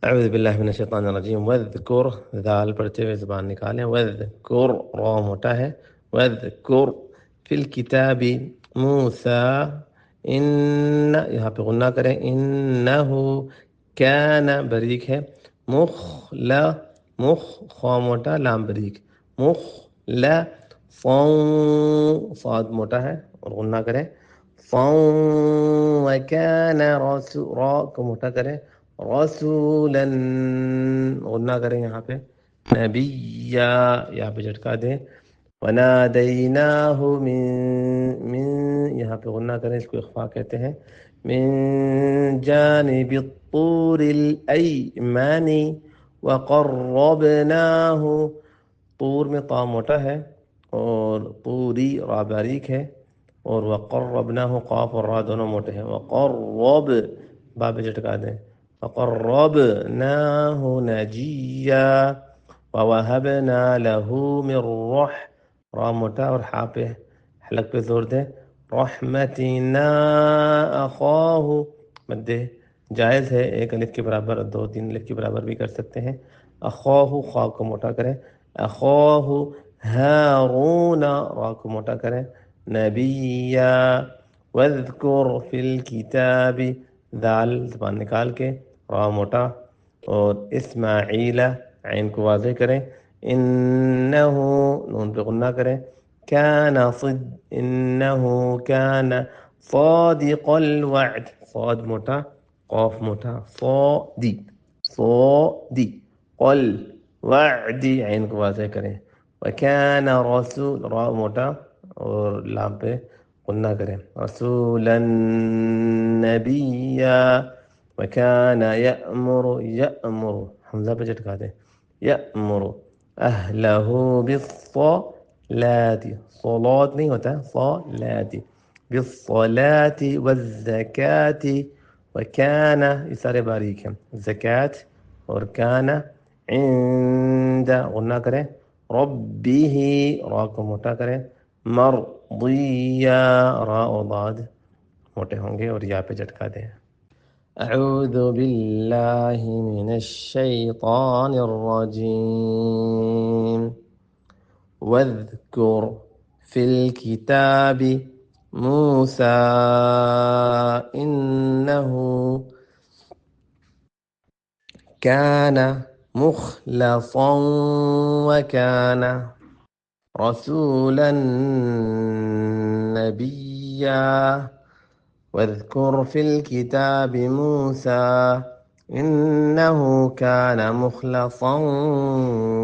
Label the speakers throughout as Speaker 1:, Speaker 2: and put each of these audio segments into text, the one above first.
Speaker 1: اعوذ باللہ من الشیطان الرجیم وذکر ذال پڑھتے ہوئے زبان نکالیں وذکر را موٹا ہے وذکر فی الکتاب موسیٰ ان یہاں پہ غنہ کریں انہو کان بریک ہے مخلا مخ خوا موٹا لام بریک مخلا صاد موٹا ہے اور غنہ کریں وکان را کو موٹا کریں رسولا غنہ کریں یہاں پہ نبیا یہاں پہ جھٹکا دیں ونادیناہ من یہاں پہ غنہ کریں اس کو اخفا کہتے ہیں من جانب الطور الایمن وقربناہ طور میں طا موٹا ہے اور پوری را باریک ہے اور وقربناہ قاف اور را دونوں موٹے ہیں وقرب با پہ جھٹکا دیں فقربناه نجيا ووهبنا له من را موٹا اور حا پہ حلق پہ زور دیں رحمتنا اخاہ مدے جائز ہے ایک الف کے برابر اور دو تین الف کے برابر بھی کر سکتے ہیں اخاہ خواہ کو موٹا کریں اخاہ ہارون را کو موٹا کریں نبیا واذکر فی الکتاب دال زبان نکال کے را موٹا اور اسماعیل عین کو واضح کریں انہو نون پہ غنہ کریں انہو کان صادق الوعد صاد موٹا قاف موٹا صادی قل وعدی عین کو واضح کریں وکان رسول را موٹا اور لام پہ غنہ کریں رسولا نبیا وكان يأمر حمزہ پہ جھٹکا دیں يأمر أهله بالصلاة صلاة نہیں ہوتا ہے صلاة بالصلاة والزكاة وكان یہ سارے باریک ہیں زکاة اور كان عند غنہ کریں ربه را کو موٹا کریں مرضیہ را و ضاد موٹے ہوں گے اور یا پہ جھٹکا دیں اعوذ باللہ من الشیطان الرجیم واذکر فی الکتاب موسیٰ انہو کان مخلصا وکان رسولا نبیا واذكر في الكتاب موسى إنه كان مخلصا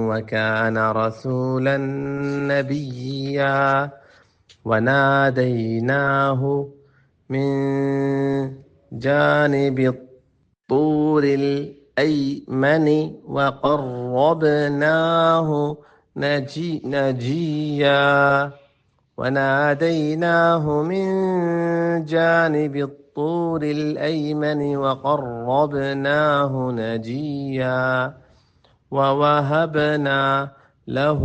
Speaker 1: وكان رسولا نبيا وناديناه من جانب الطور الأيمن وقربناه نجيا وناديناه من جانب الطور الأيمن وقربناه نجيا ووهبنا له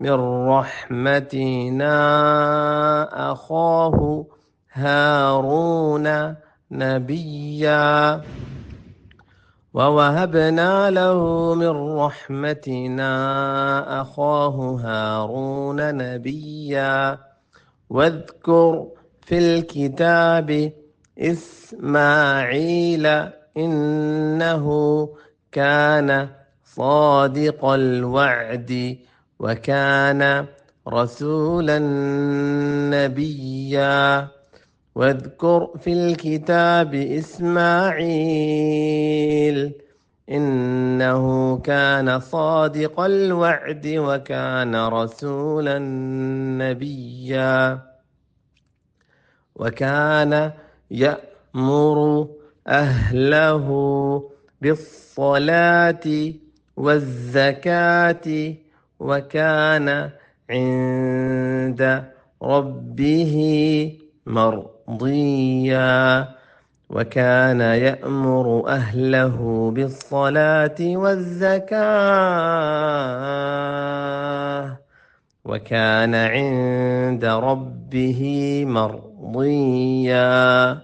Speaker 1: من رحمتنا أخاه هارون نبيا ووهبنا له من رحمتنا أخاه هارون نبيا واذكر في الكتاب إسماعيل إنه كان صادق الوعد وكان رسولا نبيا واذكر في الكتاب إسماعيل إنه كان صادق الوعد وكان رسولا نبيا وكان يأمر أهله بالصلاة والزكاة وكان عند ربه مرضيا وكان يأمر أهله بالصلاة والزكاة وكان عند ربه مرضيا